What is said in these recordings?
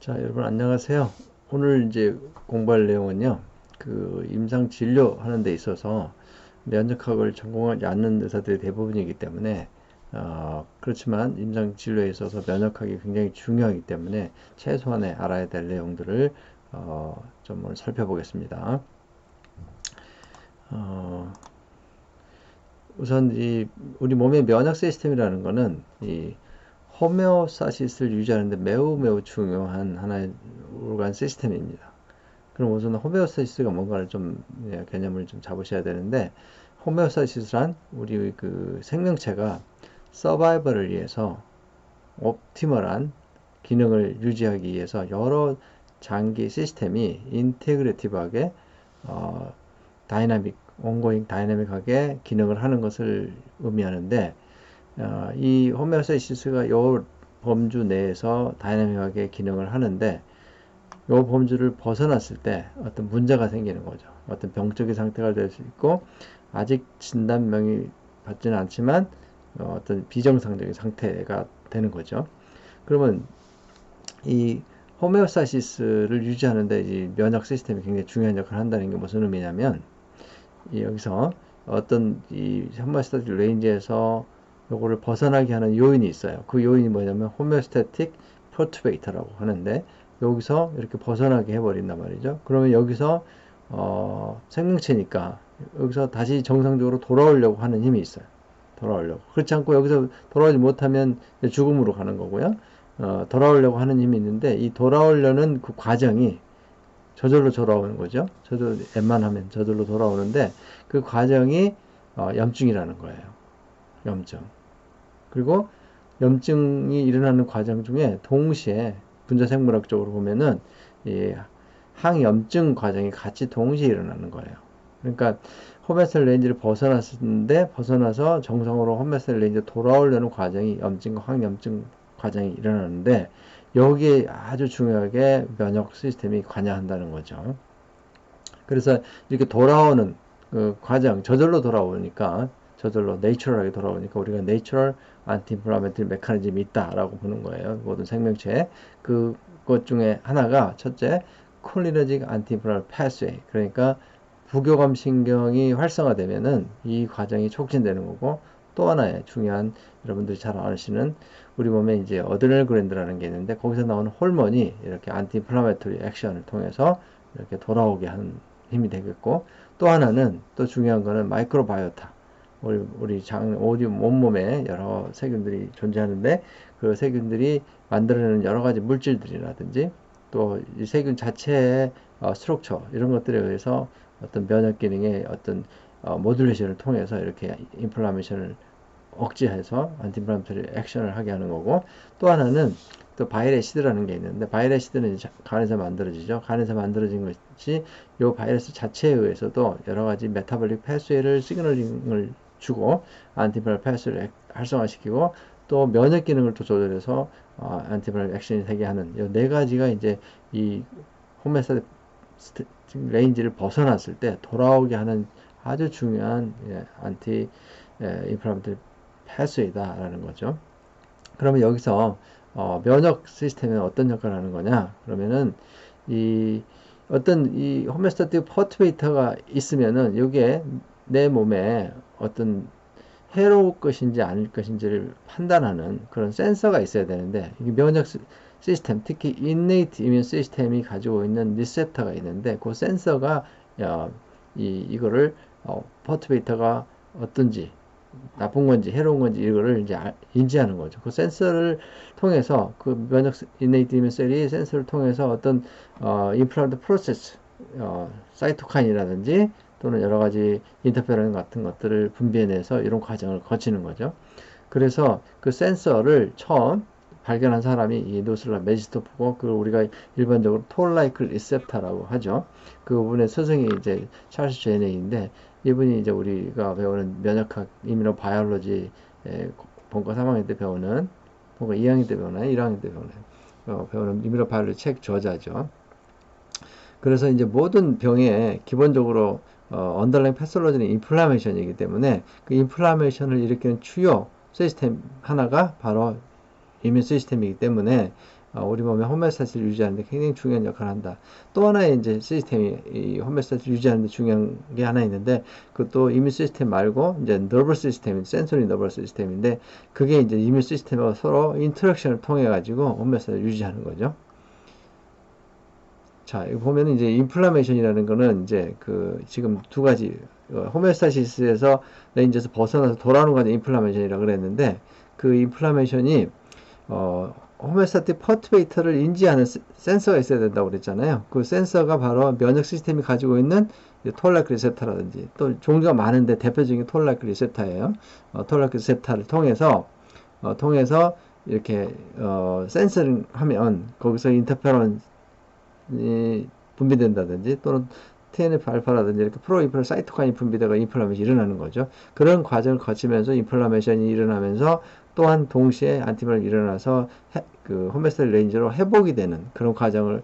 자, 여러분 안녕하세요. 오늘 이제 공부할 내용은요. 그 임상 진료하는 데 있어서 면역학을 전공하지 않는 의사들이 대부분이기 때문에 그렇지만 임상 진료에 있어서 면역학이 굉장히 중요하기 때문에 최소한의 알아야 될 내용들을 좀 오늘 살펴보겠습니다. 어, 우선 이 우리 몸의 면역 시스템이라는 거는 이 호메오스타시스를 유지하는데 매우 매우 중요한 하나의 organ 시스템입니다. 그럼 우선 호메오스타시스가 뭔가를 좀 개념을 좀 잡으셔야 되는데, 호메오스타시스란 우리 그 생명체가 서바이벌을 위해서 옵티멀한 기능을 유지하기 위해서 여러 장기 시스템이 인테그레티브하게 다이나믹 온고잉 다이나믹하게 기능을 하는 것을 의미하는데, 이 호메오스타시스가 요 범주 내에서 다이나믹하게 기능을 하는데, 요 범주를 벗어났을 때 어떤 문제가 생기는 거죠. 어떤 병적인 상태가 될 수 있고, 아직 진단명이 받지는 않지만 어떤 비정상적인 상태가 되는 거죠. 그러면 이 호메오스타시스를 유지하는데 이 면역 시스템이 굉장히 중요한 역할을 한다는 게 무슨 의미냐면, 여기서 어떤 이 호메오스타틱 레인지에서 요거를 벗어나게 하는 요인이 있어요. 그 요인이 뭐냐면 호메오스타틱 퍼투베이터라고 하는데, 여기서 이렇게 벗어나게 해버린단 말이죠. 그러면 여기서 생명체니까 여기서 다시 정상적으로 돌아오려고 하는 힘이 있어요. 돌아오려고. 그렇지 않고 여기서 돌아오지 못하면 죽음으로 가는 거고요. 돌아오려고 하는 힘이 있는데, 이 돌아오려는 그 과정이 저절로 돌아오는 거죠. 저절로 웬만하면 저절로 돌아오는데, 그 과정이 염증이라는 거예요. 염증. 그리고 염증이 일어나는 과정 중에 동시에 분자생물학적으로 보면은 이 항염증 과정이 같이 동시에 일어나는 거예요. 그러니까 호메오스타틱 레인지를 벗어났는데, 벗어나서 정상으로 호메오스타틱 레인지에 돌아오려는 과정이 염증과 항염증 과정이 일어나는데, 여기에 아주 중요하게 면역 시스템이 관여한다는 거죠. 그래서 이렇게 돌아오는 그 과정, 저절로 돌아오니까, 저절로 내추럴하게 돌아오니까 우리가 내추럴 안티인플라메터리 메커니즘이 있다라고 보는 거예요. 모든 생명체에. 그것 중에 하나가 첫째, 콜리너직 안티인플라메터리 패스웨이. 그러니까 부교감 신경이 활성화되면은 이 과정이 촉진되는 거고, 또 하나의 중요한, 여러분들이 잘 아시는 우리 몸에 이제 어드레널 그랜드라는 게 있는데, 거기서 나오는 호르몬이 이렇게 안티인플라메터리 액션을 통해서 이렇게 돌아오게 하는 힘이 되겠고, 또 하나는, 또 중요한 거는 마이크로바이오타. 우리 오디 온몸에 여러 세균들이 존재하는데, 그 세균들이 만들어내는 여러 가지 물질들이라든지 또 이 세균 자체의 스트럭처 이런 것들에 의해서 어떤 면역 기능의 어떤 모듈레이션을 통해서 이렇게 인플라메이션을 억제해서 안티인플라메이터리 액션을 하게 하는 거고, 또 하나는 또 바이레시드라는 게 있는데, 바이레시드는 간에서 만들어지죠. 간에서 만들어진 것이 이 바이러스 자체에 의해서도 여러 가지 메타볼릭 패스웨이를 시그널링을 주고 안티바이럴 패스를 활성화시키고, 또 면역 기능을 또 조절해서 안티바이럴 액션이 되게 하는 이 네 가지가 이제 이 호메오스타틱 레인지를 벗어났을 때 돌아오게 하는 아주 중요한 안티 인플라메터리 패스웨이다라는 거죠. 그러면 여기서 면역 시스템에 어떤 역할을 하는 거냐? 그러면은 이 어떤 이 호메오스타틱 퍼투베이터가 있으면은 여기에 내 몸에 어떤 해로울 것인지 아닐 것인지를 판단하는 그런 센서가 있어야 되는데, 이게 면역 시스템, 특히 innate immune 시스템이 가지고 있는 리셉터가 있는데, 그 센서가 이거를 퍼투베이터가 어떤지, 나쁜 건지 해로운 건지 이거를 이제 인지하는 거죠. 그 센서를 통해서 그 면역 innate immune 셀이 센서를 통해서 어떤 인플라메이터리 프로세스, 사이토카인이라든지 또는 여러 가지 인터페론 같은 것들을 분비해내서 이런 과정을 거치는 거죠. 그래서 그 센서를 처음 발견한 사람이 이 노슬라 메지스토프고, 그 우리가 일반적으로 톨라이클 리셉터라고 하죠. 그 부분의 스승이 이제 찰스 제네인데, 이분이 이제 우리가 배우는 면역학 이뮤노 바이올로지 본과 3학년 때 배우는, 본과 2학년 때 배우는, 1학년 때 배우는 이뮤노 바이올로지 책 저자죠. 그래서 이제 모든 병에 기본적으로 언더라인 패솔로지는 인플라메이션이기 때문에, 그 인플라메이션을 일으키는 주요 시스템 하나가 바로 이뮤 시스템이기 때문에 우리 몸의 호메오스타시스를 유지하는데 굉장히 중요한 역할을 한다. 또 하나의 이제 시스템이 이 호메오스타시스를 유지하는데 중요한 게 하나 있는데 그것도 이뮤 시스템 말고 이제 너버스 시스템, 센소리 너버스 시스템인데 그게 이제 이뮤 시스템과 서로 인터랙션을 통해 가지고 호메오스타시스를 유지하는 거죠. 자, 여기 보면 이제 인플라메이션이라는 거는 이제 그 지금 두 가지 호메오스타시스에서 레인지에서 벗어나서 돌아오는 과정 인플라메이션이라고 그랬는데 그 인플라메이션이 호메오스타틱 퍼트베이터를 인지하는 센서가 있어야 된다고 그랬잖아요. 그 센서가 바로 면역 시스템이 가지고 있는 톨라이크 리셉터라든지 또 종류가 많은데 대표적인 톨라이크 리셉터예요. 톨라이크 리셉터를 통해서 이렇게 센서링 하면 거기서 인터페론이 분비된다든지 또는 TNF 알파라든지 이렇게 프로인플 사이토카인 분비되가 인플라메이션이 일어나는 거죠. 그런 과정을 거치면서 인플라메이션이 일어나면서 또한 동시에 안티바디가 일어나서 그 호메오스타틱 레인지로 회복이 되는 그런 과정을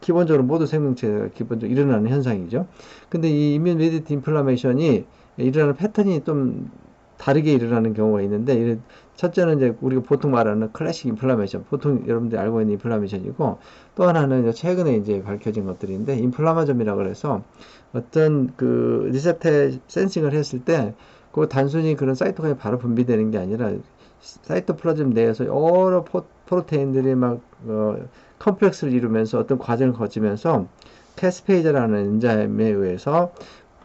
기본적으로 모두 생명체가 기본적으로 일어나는 현상이죠. 근데 이 이뮨 메디에이티드 인플라메이션이 일어나는 패턴이 좀 다르게 일어나는 경우가 있는데 첫째는 이제 우리가 보통 말하는 클래식 인플라메이션, 보통 여러분들이 알고 있는 인플라메이션이고 또 하나는 이제 최근에 이제 밝혀진 것들인데 인플라마점이라고 해서 어떤 그 리셉터에 센싱을 했을 때 그 단순히 그런 사이토카인이 바로 분비되는 게 아니라 사이토플라즘 내에서 여러 프로테인들이 막 컴플렉스를 이루면서 어떤 과정을 거치면서 캐스페이저라는 엔자임에 의해서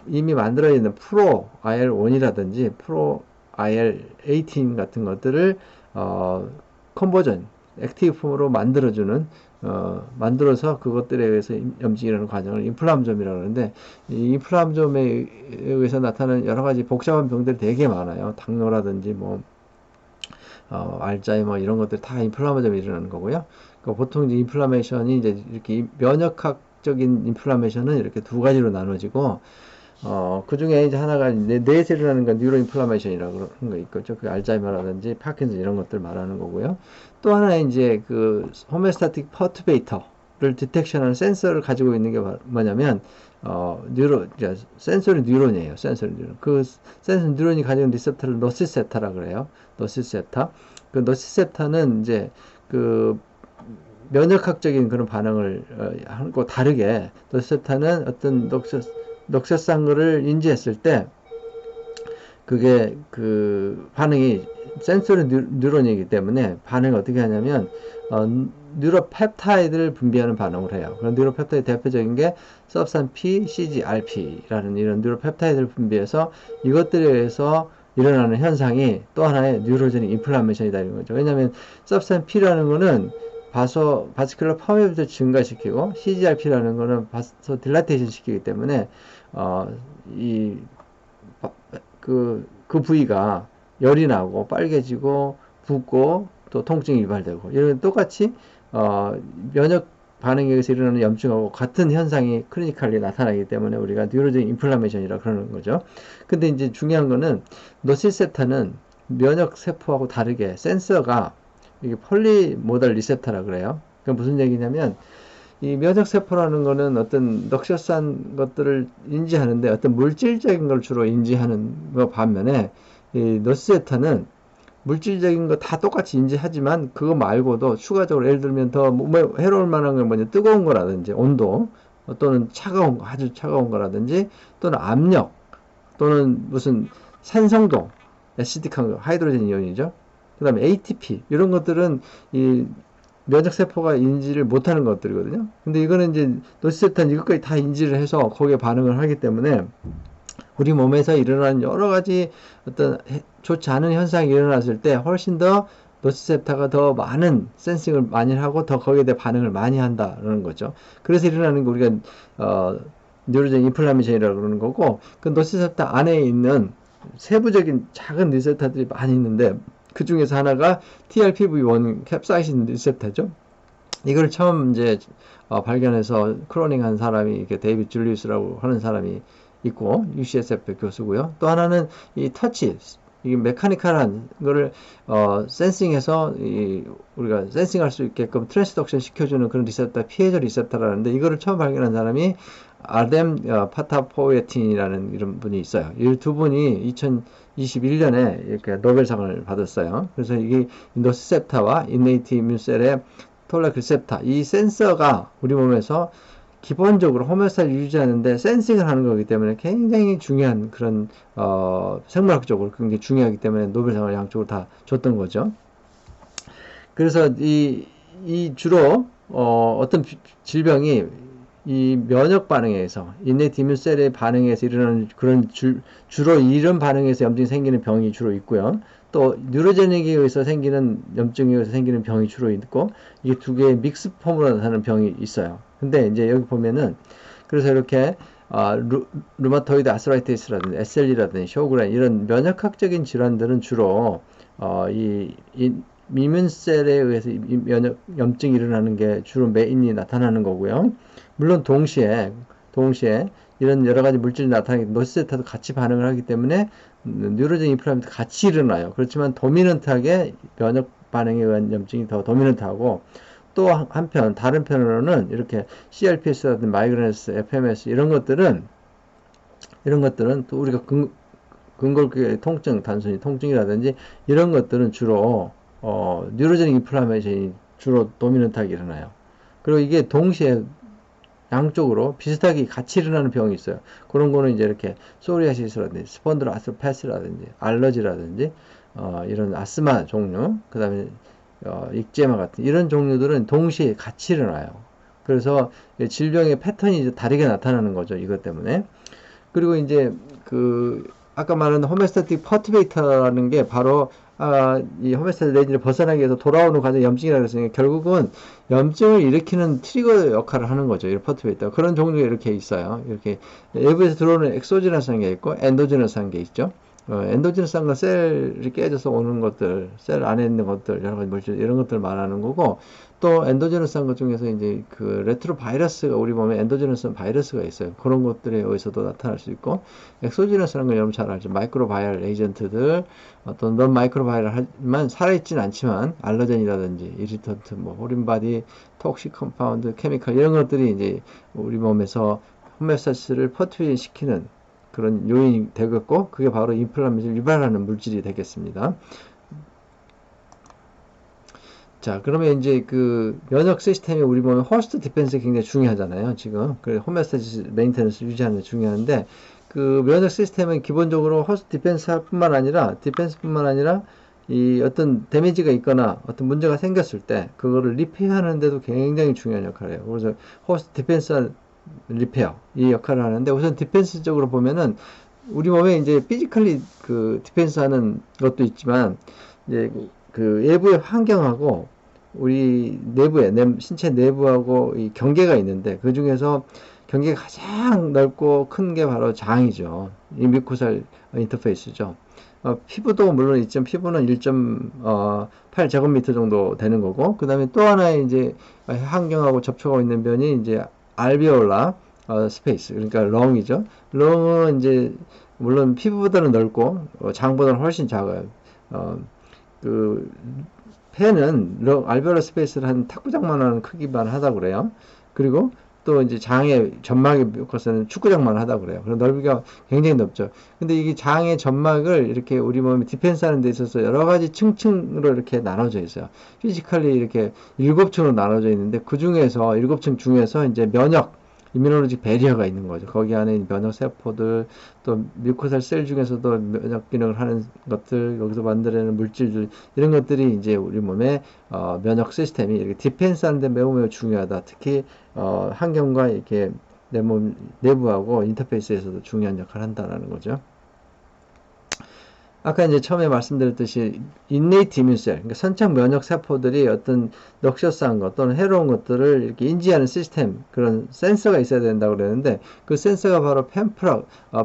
이미 만들어 있는 프로 IL-1이라든지 프로 IL-18 같은 것들을 컨버전 액티브 폼으로 만들어서 그것들에 의해서 염증이라는 과정을 인플라마점이라고 하는데 이 인플라마점에 의해서 나타나는 여러 가지 복잡한 병들이 되게 많아요. 당뇨라든지 뭐 알츠하이머 이런 것들 다 인플라마점이 일어나는 거고요. 그러니까 보통 이제 인플라메이션이 이제 이렇게 면역학적인 인플라메이션은 이렇게 두 가지로 나눠지고 그 중에 이제 하나가 뇌에서 일어나는 건 뉴로 인플라메이션이라고 그러는 거 있겠죠. 그 알츠하이머라든지 파킨슨 이런 것들 말하는 거고요. 또 하나 이제 그 호메오스타틱 퍼트베이터를 디텍션하는 센서를 가지고 있는 게 뭐냐면 센서리 뉴런이에요. 센서리 뉴런. 그 센서리 뉴런이 가지고 있는 리셉터를 노시셉터라 그래요. 노시셉터. 그 노시셉터는 이제 그 면역학적인 그런 반응을 하고 다르게 노시셉터는 어떤 녹색상 거를 인지했을 때 그게 그 반응이 센서리 뉴런이기 때문에 반응을 어떻게 하냐면 뉴로펩타이드를 분비하는 반응을 해요. 그런 뉴로펩타이드 대표적인 게 substan P, CGRP라는 이런 뉴로펩타이드를 분비해서 이것들에 의해서 일어나는 현상이 또 하나의 뉴로제닉 인플라메이션이다 이런 거죠. 왜냐하면 substan P라는 거는 바스큘러 퍼메빌리티를 증가시키고 CGRP라는 거는 바소 딜라테이션 시키기 때문에 그 부위가 열이 나고 빨개지고 붓고 또 통증이 유발되고 이런 똑같이 면역 반응에 의해서 일어나는 염증하고 같은 현상이 클리니컬리 나타나기 때문에 우리가 뉴로적인 인플라메이션이라 그러는 거죠. 근데 이제 중요한 거는 노시셉터는 면역 세포하고 다르게 센서가 이게 폴리모달 리셉터라 그래요. 그러니까 무슨 얘기냐면 이 면역세포라는 거는 어떤 넉셔스한 것들을 인지하는데 어떤 물질적인 걸 주로 인지하는 거 반면에 이 노시셉터는 물질적인 거 다 똑같이 인지하지만 그거 말고도 추가적으로 예를 들면 더 해로울 만한 건 뭐냐 뜨거운 거라든지 온도 또는 차가운 거 아주 차가운 거라든지 또는 압력 또는 무슨 산성도 애시딕한 거 하이드로젠 이온이죠. 그 다음에 ATP 이런 것들은 이 면역세포가 인지를 못하는 것들이거든요. 근데 이거는 이제 노시셉터는 이것까지 다 인지를 해서 거기에 반응을 하기 때문에 우리 몸에서 일어나는 여러 가지 어떤 좋지 않은 현상이 일어났을 때 훨씬 더 노시셉터가 더 많은 센싱을 많이 하고 더 거기에 대해 반응을 많이 한다는 거죠. 그래서 일어나는 게 우리가 뉴로적 인플라메이션이라고 그러는 거고 그 노시셉터 안에 있는 세부적인 작은 리셉터들이 많이 있는데 그 중에서 하나가 TRPV1 캡사이신 리셉터죠. 이걸 처음 이제 발견해서 크로닝한 사람이 이렇게 데이비드 줄리우스라고 하는 사람이 있고 UCSF 교수고요. 또 하나는 이 터치, 이게 메카니컬한 거를 센싱해서 우리가 센싱할 수 있게끔 트랜스덕션 시켜주는 그런 리셉터, 피해저 리셉터라는데 이거를 처음 발견한 사람이 아뎀 파타포에틴이라는 이런 분이 있어요. 이 두 분이 2021년에 이렇게 노벨상을 받았어요. 그래서 이게 노시셉터와 인네이트 이뮨셀의 톨렉 리셉터, 이 센서가 우리 몸에서 기본적으로 호메오스타를 유지하는데 센싱을 하는 거기 때문에 굉장히 중요한 그런 생물학적으로 굉장히 중요하기 때문에 노벨상을 양쪽으로 다 줬던 거죠. 그래서 이 주로 어떤 질병이 이 면역 반응에 의해서 인네이트 이뮨셀의 반응에 의해서 일어나는 그런 주로 이런 반응에 의해서 염증이 생기는 병이 주로 있고요. 또 뉴로제닉에 의해서 생기는 염증에 의해서 생기는 병이 주로 있고, 이게 두 개의 믹스 폼으로 나타나는 병이 있어요. 근데 이제 여기 보면은 그래서 이렇게 루마토이드 아스라이티스라든지 SLE라든지 쇼그렌 이런 면역학적인 질환들은 주로 이 이뮨셀에 의해서 면역 염증이 일어나는 게 주로 메인이 나타나는 거고요. 물론 동시에 이런 여러 가지 물질이 나타나기 때문에 노시세타도 같이 반응을 하기 때문에 뉴로적 인플라메이션도 같이 일어나요. 그렇지만 도미넌트하게 면역 반응에 의한 염증이 더 도미넌트하고, 또 한편 다른 편으로는 이렇게 CRPS라든지 마이그레네스, FMS 이런 것들은 또 우리가 근골격의 통증, 단순히 통증이라든지 이런 것들은 주로 뉴로제닉 인플라메이션이 주로 도미넌트하게 일어나요. 그리고 이게 동시에 양쪽으로 비슷하게 같이 일어나는 병이 있어요. 그런 거는 이제 이렇게 소리아시스라든지 스폰드로아스로패스라든지 알러지라든지 이런 아스마 종류, 그 다음에 익제마 같은 이런 종류들은 동시에 같이 일어나요. 그래서 질병의 패턴이 이제 다르게 나타나는 거죠. 이것 때문에. 그리고 이제 아까 말한 호메오스타틱 퍼투베이터라는 게 바로 이 호메오스타틱 레인지를 벗어나기 위해서 돌아오는 과정 염증이라고 했으니까 결국은 염증을 일으키는 트리거 역할을 하는 거죠. 이 퍼투베이터. 그런 종류가 이렇게 있어요. 이렇게 외부에서 들어오는 엑소지너스한 게 있고 엔도지너스한 게 있죠. 엔도지너스한 건 셀이 깨져서 오는 것들, 셀 안에 있는 것들, 여러 가지 물질 이런 것들 말하는 거고, 또 엔도지너스한 것 중에서 이제 레트로 바이러스가 우리 몸에 엔도지너스 바이러스가 있어요. 그런 것들에 의해서도 나타날 수 있고, 엑소지너스라는 건 여러분 잘 알죠. 마이크로바이럴 에이전트들, 어떤 넌 마이크로바이럴하지만 살아있진 않지만 알러젠이라든지 이리턴트, 호린바디, 톡식 컴파운드, 케미컬 이런 것들이 이제 우리 몸에서 호메오스타시스를 퍼트웨이 시키는 그런 요인이 되겠고, 그게 바로 인플라메이션을 유발하는 물질이 되겠습니다. 자, 그러면 이제 면역 시스템이 우리 몸의 호스트 디펜스가 굉장히 중요하잖아요, 지금. 그래서 호메오스타시스 메인테넌스 유지하는 게 중요한데, 면역 시스템은 기본적으로 호스트 디펜스뿐만 아니라, 이 어떤 데미지가 있거나 어떤 문제가 생겼을 때, 그거를 리페어하는 데도 굉장히 중요한 역할을 해요. 그래서 호스트 디펜스 리페어, 이 역할을 하는데, 우선 디펜스적으로 보면은, 우리 몸에 이제 피지컬리 디펜스 하는 것도 있지만, 이제 외부의 환경하고, 우리 내부에, 신체 내부하고 이 경계가 있는데, 그 중에서 경계가 가장 넓고 큰 게 바로 장이죠. 이 뮤코살 인터페이스죠. 피부도 물론 있지만, 피부는 1.8제곱미터 정도 되는 거고, 그 다음에 또 하나의 이제 환경하고 접촉하고 있는 면이 이제 알비올라 스페이스, 그러니까 렁이죠. 렁은 이제 물론 피부보다는 넓고 장보다는 훨씬 작아요. 폐는 알베올라 스페이스를 한 탁구장만한 크기만 하다고 그래요. 그리고 또 이제 장의 점막의 뮤커스는 축구장만 하다고 그래요. 그래서 넓이가 굉장히 넓죠. 근데 이게 장의 점막을 이렇게 우리 몸이 디펜스 하는 데 있어서 여러 가지 층층으로 이렇게 나눠져 있어요. 피지컬리 이렇게 7층으로 나눠져 있는데, 그 중에서 7층 중에서 이제 이뮤노로직 배리어가 있는 거죠. 거기 안에 면역 세포들, 또 뮤코살 셀 중에서도 면역 기능을 하는 것들, 여기서 만들어내는 물질들, 이런 것들이 이제 우리 몸의 면역 시스템이 이렇게 디펜스 하는데 매우 중요하다. 특히 환경과 이렇게 내 몸 내부하고 인터페이스에서도 중요한 역할을 한다는 거죠. 아까 이제 처음에 말씀드렸듯이 인네이트 이뮨셀, 그러니까 선착 면역 세포들이 어떤 넉셔스한 것 또는 해로운 것들을 이렇게 인지하는 시스템, 그런 센서가 있어야 된다고 그랬는데, 그 센서가 바로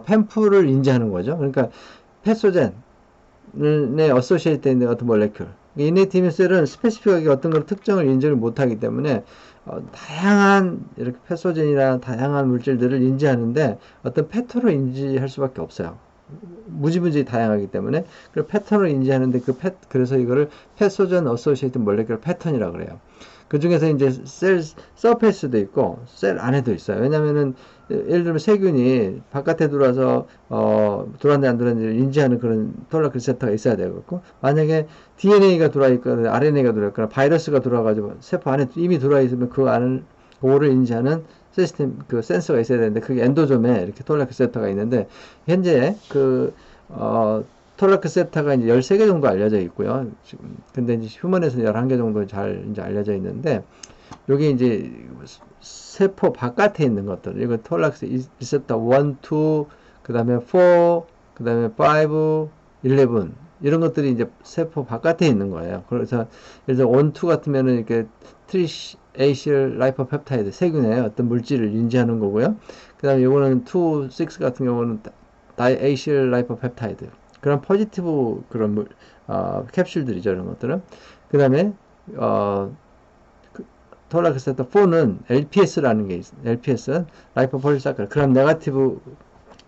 펜프를 인지하는 거죠. 그러니까 패소젠에 어소시에이트 있는 어떤 몰레큘. 인네이트 이뮨셀은 스페시픽하게 어떤 걸 특정을 인지를 못하기 때문에 다양한 이렇게 패소젠이나 다양한 물질들을 인지하는데 어떤 패턴을 인지할 수밖에 없어요. 무지무지 다양하기 때문에. 그 패턴을 인지하는데 그래서 이거를 패소전 어소시에이트 몰레큘러 패턴이라고 그래요. 그 중에서 이제 셀 서페이스도 있고 셀 안에도 있어요. 왜냐면은 예를 들면 세균이 바깥에 들어와서 들어왔는지 안 들어왔는지 인지하는 그런 톨락 리셉터가 있어야 되고, 만약에 DNA가 들어와 있거나 RNA가 들어와 있거나 바이러스가 들어와가지고 세포 안에 이미 들어와 있으면 그 안을 그거를 인지하는 시스템 그 센서가 있어야 되는데, 그게 엔도좀에 이렇게 톨락 리셉터가 있는데, 현재 톨락 리셉터가 이제 13개 정도 알려져 있고요. 지금 근데 이제 휴먼에서는 11개 정도 잘 이제 알려져 있는데, 여기 이제 세포 바깥에 있는 것들, 이거 톨락 리셉터 1, 2, 그 다음에 4, 그 다음에 5, 11, 이런 것들이 이제 세포 바깥에 있는 거예요. 그래서 예를 들어 1, 2 같으면은 이렇게 트리에이실 라이포펩타이드, 세균의 어떤 물질을 인지하는 거고요. 그 다음에 이거는 2, 6 같은 경우는 다이에이실 라이포펩타이드, 그런 포지티브 그런 캡슐들이죠, 이런 것들은. 그 다음에 톨락 리셉터 4는 LPS라는 게 있어요. LPS는 라이포폴리사카라이드, 그럼 네거티브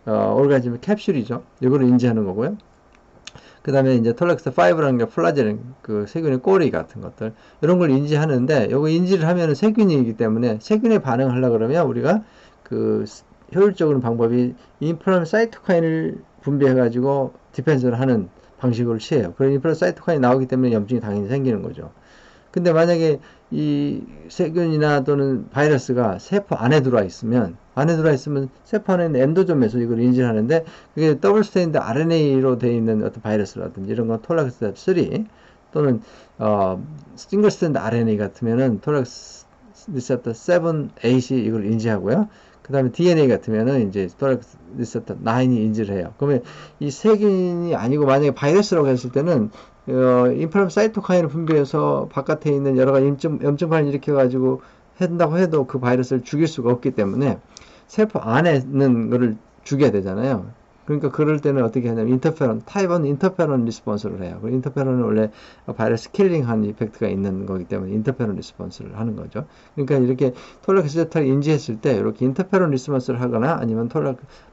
오르가니즘 캡슐이죠. 이거를 인지하는 거고요. 그 다음에 이제 톨락 리셉터 5라는 게 플라젤린, 그 세균의 꼬리 같은 것들, 이런 걸 인지하는데, 요거 인지를 하면은 세균이기 때문에 세균에 반응하려고 그러면 우리가 그 효율적인 방법이 인플라메 사이토카인을 분비해가지고 디펜스를 하는 방식으로 취해요. 그런 인플라메 사이토카인이 나오기 때문에 염증이 당연히 생기는 거죠. 근데 만약에 이 세균이나 또는 바이러스가 세포 안에 들어와 있으면 세포 안에 있는 엔도좀에서 이걸 인지를 하는데, 그게 더블 스트랜드 RNA로 되어 있는 어떤 바이러스라든지 이런 건 톨락 리셉터 3, 또는 싱글 스트랜드 RNA 같으면은 톨락 리셉터 7, 8이 이걸 인지하고요. 그 다음에 DNA 같으면은 이제 톨락 리셉터 9이 인지를 해요. 그러면 이 세균이 아니고 만약에 바이러스라고 했을 때는 인플라메 사이토카인을 분비해서 바깥에 있는 여러 가지 염증반을 일으켜가지고 한다고 해도 그 바이러스를 죽일 수가 없기 때문에 세포 안에 있는 거를 죽여야 되잖아요. 그러니까 그럴 때는 어떻게 하냐면 인터페론, 타입 1 인터페론 리스폰스를 해요. 인터페론은 원래 바이러스 킬링하는 이펙트가 있는 거기 때문에 인터페론 리스폰스를 하는 거죠. 그러니까 이렇게 톨락 리셉터를 인지했을 때 이렇게 인터페론 리스폰스를 하거나 아니면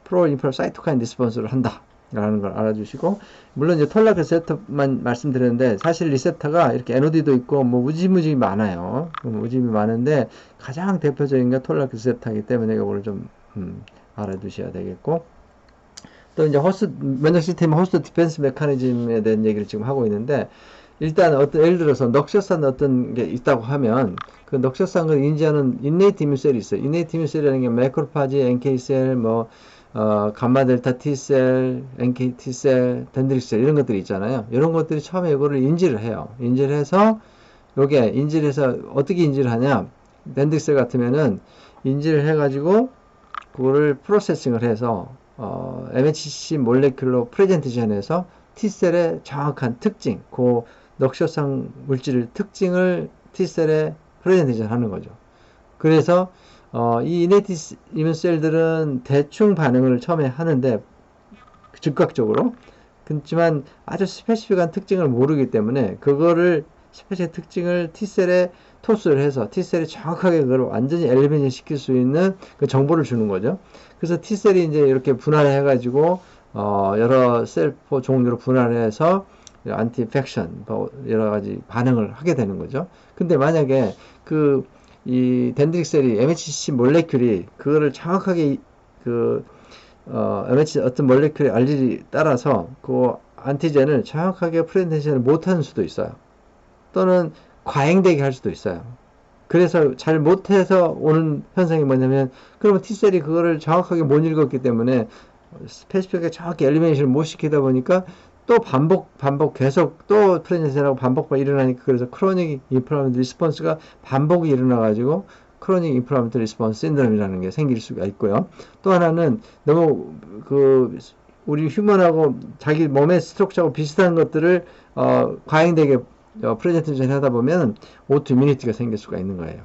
프로 인플라 사이토카인 리스폰스를 한다 라는 걸 알아주시고, 물론 이제 톨락 리셉터만 말씀드렸는데 사실 리셉터가 이렇게 NOD도 있고 뭐 무지무지 많아요. 무지무지 많은데 가장 대표적인 게 톨락 리셉터이기 때문에 이거를 좀 알아두셔야 되겠고, 또 이제 면역 시스템 호스트 디펜스 메커니즘에 대한 얘기를 지금 하고 있는데, 일단 예를 들어서 넉셔산 어떤 게 있다고 하면 그 넉셔산을 인지하는 인네이트 이뮤셀이 있어요. 인네이트 이뮤셀이라는 게 매크로파지, NK셀, 감마 델타 T셀, NK T셀, 덴드릭셀 이런 것들이 있잖아요. 이런 것들이 처음에 이거를 인지를 해요. 인지를 해서 요게 인지를 해서 어떻게 인지를 하냐? 덴드릭셀 같으면은 인지를 해가지고 그거를 프로세싱을 해서 MHC 몰레큘러 프레젠테이션에서 T셀의 정확한 특징, 그 넉셔상 물질의 특징을 T셀에 프레젠테이션 하는 거죠. 그래서 이 이네티 이뮨 셀들은 대충 반응을 처음에 하는데 즉각적으로, 그렇지만 아주 스페시픽한 특징을 모르기 때문에 그거를 스페시픽 특징을 T셀에 토스를 해서 T셀이 정확하게 그걸 완전히 엘리미네이션 시킬 수 있는 그 정보를 주는 거죠. 그래서 T셀이 이제 이렇게 분할을 해가지고 여러 셀포 종류로 분할해서 안티 인펙션 여러 가지 반응을 하게 되는 거죠. 근데 만약에 이 덴드릭셀이 MHC 몰레큘이 그거를 정확하게 MHC 어떤 몰레큘의 알리를 따라서 그 안티젠을 정확하게 프레젠테이션을 못하는 수도 있어요. 또는 과잉되게 할 수도 있어요. 그래서 잘 못해서 오는 현상이 뭐냐면, 그러면 T셀이 그거를 정확하게 못 읽었기 때문에 스페시픽하게 정확히 엘리미네이션을 못 시키다 보니까 또 반복 계속 또 프레젠테이션하고 반복만 일어나니까, 그래서 크로닉 인플라메이터리 리스폰스가 반복이 일어나가지고 크로닉 인플라메이터리 리스폰스 신드롬이라는 게 생길 수가 있고요. 또 하나는 너무 우리 휴먼하고 자기 몸의 스트럭처하고 비슷한 것들을 과잉되게 프레젠테이션 하다 보면 오토이뮤니티가 생길 수가 있는 거예요.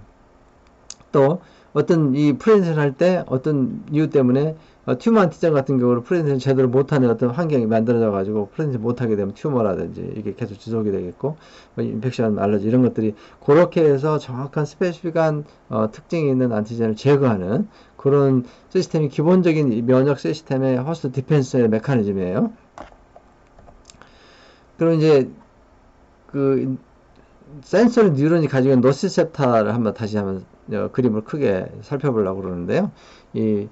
또 어떤 이 프레젠테이션 할 때 어떤 이유 때문에 튜머 안티젠 같은 경우로 프레젠테이션 제대로 못하는 어떤 환경이 만들어져 가지고 프레젠테이션 못하게 되면 튜머라든지 이게 계속 지속이 되겠고, 인펙션, 알러지 이런 것들이 그렇게 해서 정확한 스페시픽한 특징이 있는 안티젠을 제거하는 그런 시스템이 기본적인 면역 시스템의 호스트 디펜스의 메커니즘이에요. 그럼 이제 센서리 뉴런이 가지고 있는 노시셉터를 한번 그림을 크게 살펴보려고 그러는데요. 이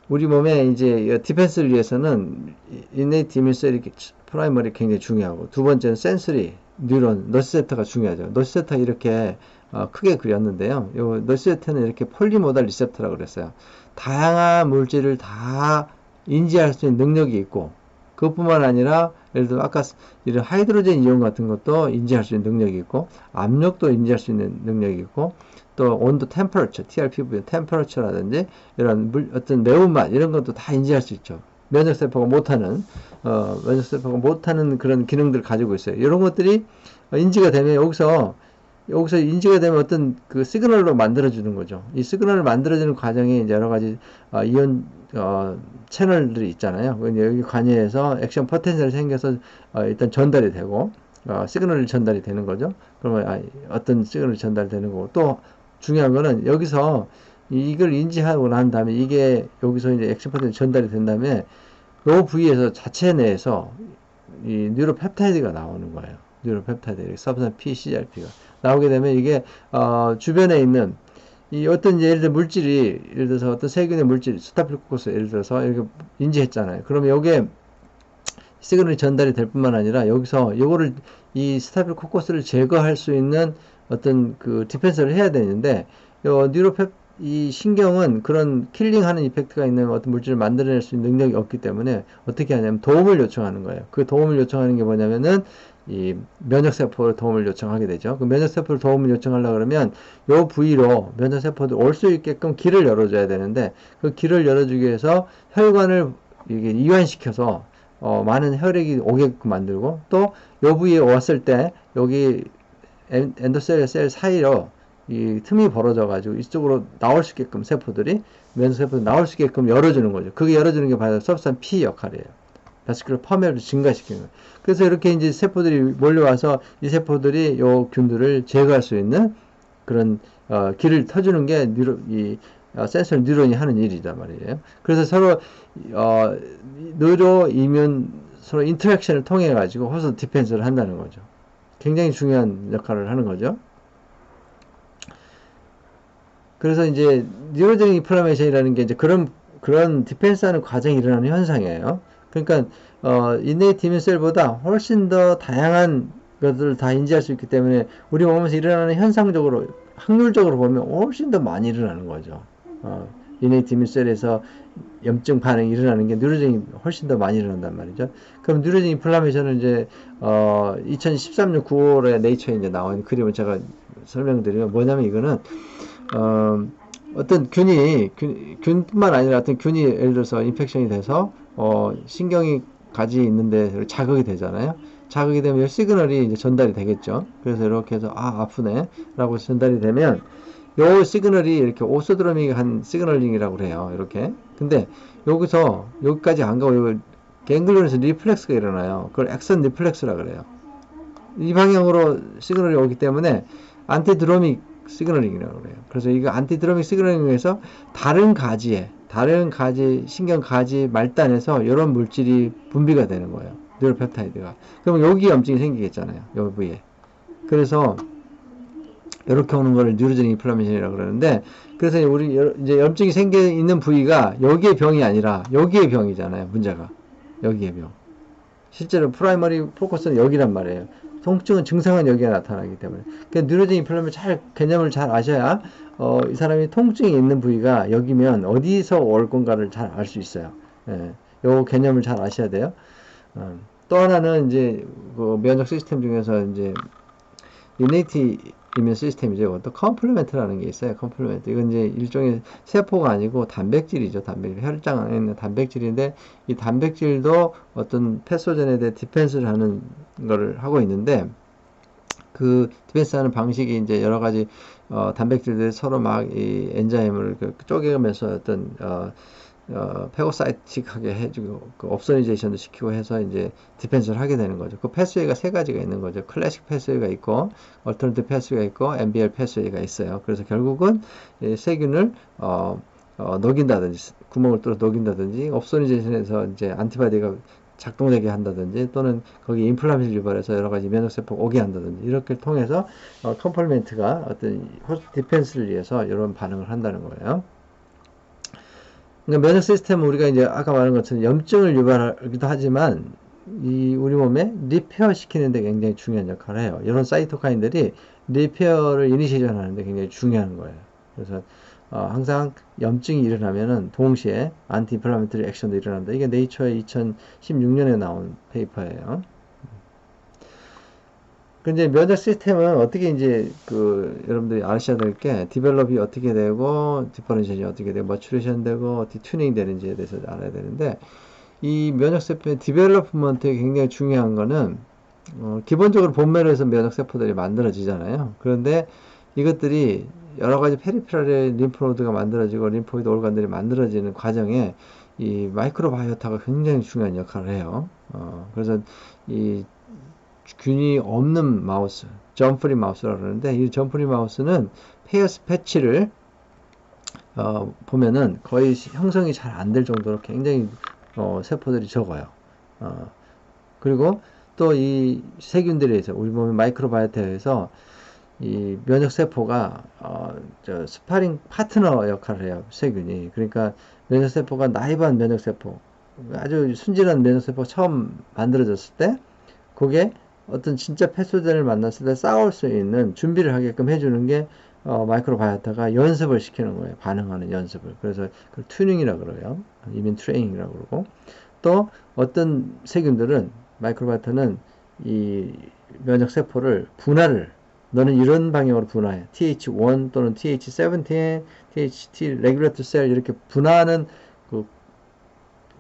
우리 몸에 이제 디펜스를 위해서는 이네이트 이뮤셀이 프라이머리 굉장히 중요하고, 두 번째는 센서리 뉴런 노시셉터가 중요하죠. 노시셉터 이렇게 크게 그렸는데요. 요 노시셉터는 이렇게 폴리모달 리셉터라고 그랬어요. 다양한 물질을 다 인지할 수 있는 능력이 있고, 그것뿐만 아니라 예를 들어 아까 이런 하이드로젠 이온 같은 것도 인지할 수 있는 능력이 있고, 압력도 인지할 수 있는 능력이 있고, 또 온도 템퍼러처, TRPV 템퍼러처라든지 이런 어떤 매운맛 이런 것도 다 인지할 수 있죠. 면역세포가 못하는 그런 기능들을 가지고 있어요. 이런 것들이 인지가 되면 여기서 인지가 되면 어떤 그 시그널로 만들어주는 거죠. 이 시그널을 만들어주는 과정이 이제 여러 가지 이온 채널들이 있잖아요. 여기 관여해서 액션 포텐셜이 생겨서 일단 전달이 되고, 시그널이 전달이 되는 거죠. 그러면 어떤 시그널이 전달되는 거고, 또 중요한 거는 여기서 이걸 인지하고 난 다음에 이게 여기서 이제 액션 포텐셜이 전달이 된 다음에 요 부위에서 자체 내에서 이 뉴로펩타이드가 나오는 거예요. 뉴로펩타이드, 서브스탄스 P, CRP가 나오게 되면 이게 주변에 있는 이 어떤 예를 들어 물질이, 예를 들어서 어떤 세균의 물질, 스타필코커스 예를 들어서 이렇게 인지했잖아요. 그러면 요게 시그널이 전달이 될 뿐만 아니라 여기서 요거를 이 스타필코커스를 제거할 수 있는 어떤 그 디펜스를 해야 되는데, 요 이 신경은 그런 킬링하는 이펙트가 있는 어떤 물질을 만들어낼 수 있는 능력이 없기 때문에 어떻게 하냐면 도움을 요청하는 거예요. 그 도움을 요청하는 게 뭐냐면은 이 면역세포로 도움을 요청하게 되죠. 그 면역세포를 도움을 요청하려고 그러면 요 부위로 면역세포도 올 수 있게끔 길을 열어줘야 되는데, 그 길을 열어주기 위해서 혈관을 이게 이완시켜서 많은 혈액이 오게끔 만들고, 또 요 부위에 왔을 때 여기 엔도셀과 셀 사이로 이 틈이 벌어져 가지고 이쪽으로 나올 수 있게끔 면역세포들이 나올 수 있게끔 열어주는 거죠. 그게 열어주는 게 바로 서브스탄스 P 역할이에요. 바스큘러 퍼메를 증가시키는 거예요. 그래서 이렇게 이제 세포들이 몰려와서 이 세포들이 요 균들을 제거할 수 있는 그런 길을 터주는 게 센서 뉴런이 하는 일이단 말이에요. 그래서 서로 뉴로 이뮨 서로 인터랙션을 통해 가지고 호스 디펜스를 한다는 거죠. 굉장히 중요한 역할을 하는 거죠. 그래서 이제 뉴로제닉 인플라메이션이라는 게 이제 그런 디펜스하는 과정이 일어나는 현상이에요. 그러니까 이네이트 이뮨 셀보다 훨씬 더 다양한 것들을 다 인지할 수 있기 때문에 우리 몸에서 일어나는 현상적으로, 확률적으로 보면 훨씬 더 많이 일어나는 거죠. 이네이트 이뮨 셀에서 염증 반응이 일어나는 게 뉴로제닉이 훨씬 더 많이 일어난단 말이죠. 그럼 뉴로제닉 인플라메이션은 이제 2013년 9월에 네이처에 이제 나온 그림을 제가 설명드리면 뭐냐면, 이거는 어떤 균뿐만 아니라 어떤 균이 예를 들어서 인펙션이 돼서 신경이 가지 있는데 자극이 되잖아요. 자극이 되면 시그널이 이제 전달이 되겠죠. 그래서 이렇게 해서 아프네 라고 전달이 되면 요 시그널이 이렇게 오소드로믹한 시그널링이라고 그래요. 이렇게. 근데 여기서 여기까지 안 가고 요 갱글리온에서 리플렉스가 일어나요. 그걸 액션 리플렉스라고 그래요. 이 방향으로 시그널이 오기 때문에 안티드로믹 시그널링이라고 그래요. 그래서 이거 안티드로믹 시그널링에서 다른 가지 신경 가지 말단에서 이런 물질이 분비가 되는 거예요. 뉴로펩타이드가. 그러면 여기 염증이 생기겠잖아요. 요 부위에. 그래서 이렇게 오는 거를 뉴로제닉 인플라메이션이라고 그러는데, 그래서 우리 이제 염증이 생겨 있는 부위가 여기의 병이 아니라 여기의 병이잖아요. 문제가 여기의 병. 실제로 프라이머리 포커스는 여기란 말이에요. 통증은 증상은 여기에 나타나기 때문에. 그러니까 뉴로제닉 인플라메이션 개념을 잘 아셔야 이 사람이 통증이 있는 부위가 여기면 어디서 올 건가를 잘 알 수 있어요. 예, 요 개념을 잘 아셔야 돼요. 또 하나는 이제 그 면역 시스템 중에서 이제 이네이트 이뮨 시스템이죠. 이것도 컴플리멘트라는 게 있어요. 컴플리멘트. 이건 이제 일종의 세포가 아니고 단백질이죠. 단백질. 혈장 안에 있는 단백질인데, 이 단백질도 어떤 패소전에 대해 디펜스를 하는 거를 하고 있는데, 그 디펜스 하는 방식이 이제 여러 가지 단백질들이 서로 막 이 엔자임을 쪼개면서 어떤 페고사이틱하게 해주고, 그 옵소니제이션도 시키고 해서 이제 디펜스를 하게 되는 거죠. 그 패스웨이가 세 가지가 있는 거죠. 클래식 패스웨이가 있고, 얼터너티브 패스웨이가 있고, MBR 패스웨이가 있어요. 그래서 결국은 세균을 녹인다든지, 구멍을 뚫어 녹인다든지, 옵소니제이션에서 이제 안티바디가 작동되게 한다든지 또는 거기 인플라메이션 유발해서 여러 가지 면역세포가 오게 한다든지 이렇게 통해서 컴플리멘트가 어떤 호스트 디펜스를 위해서 이런 반응을 한다는 거예요. 그러니까 면역 시스템은 우리가 이제 아까 말한 것처럼 염증을 유발하기도 하지만 이 우리 몸에 리페어 시키는 데 굉장히 중요한 역할을 해요. 이런 사이토카인들이 리페어를 이니시에이션 하는데 굉장히 중요한 거예요. 그래서 항상 염증이 일어나면은 동시에 안티인플라메이터리 액션도 일어난다. 이게 네이처의 2016년에 나온 페이퍼예요. 근데 면역 시스템은 어떻게 이제 여러분들이 아셔야 될 게 디벨롭이 어떻게 되고 디퍼런시에이션이 어떻게 되고 머츄레이션 되고 어떻게 튜닝 되는지에 대해서 알아야 되는데 이 면역 세포의 디벨롭먼트에 굉장히 중요한 거는 기본적으로 본매로에서 면역 세포들이 만들어지잖아요. 그런데 이것들이 여러 가지 페리페랄의 림프노드가 만들어지고 림포이드 올간들이 만들어지는 과정에 이 마이크로바이오타가 굉장히 중요한 역할을 해요. 그래서 이 균이 없는 마우스, 점프리 마우스라고 그러는데 이 점프리 마우스는 페어스 패치를 보면은 거의 형성이 잘 안 될 정도로 굉장히 세포들이 적어요. 그리고 또 이 세균들에 의해서 우리 몸의 마이크로바이오타에서 이 면역세포가 스파링 파트너 역할을 해요. 세균이. 그러니까 면역세포가 나이브한 면역세포, 아주 순진한 면역세포가 처음 만들어졌을 때 그게 어떤 진짜 패소젠을 만났을 때 싸울 수 있는 준비를 하게끔 해주는 게 마이크로바이오타가 연습을 시키는 거예요. 반응하는 연습을. 그래서 그걸 튜닝이라고 그래요. 이민 트레이닝이라고 그러고 또 어떤 세균들은 마이크로바이오타는 이 면역세포를 분할을 너는 이런 방향으로 분화해. TH1 또는 TH17, THT 레귤레터 셀 이렇게 분화하는 그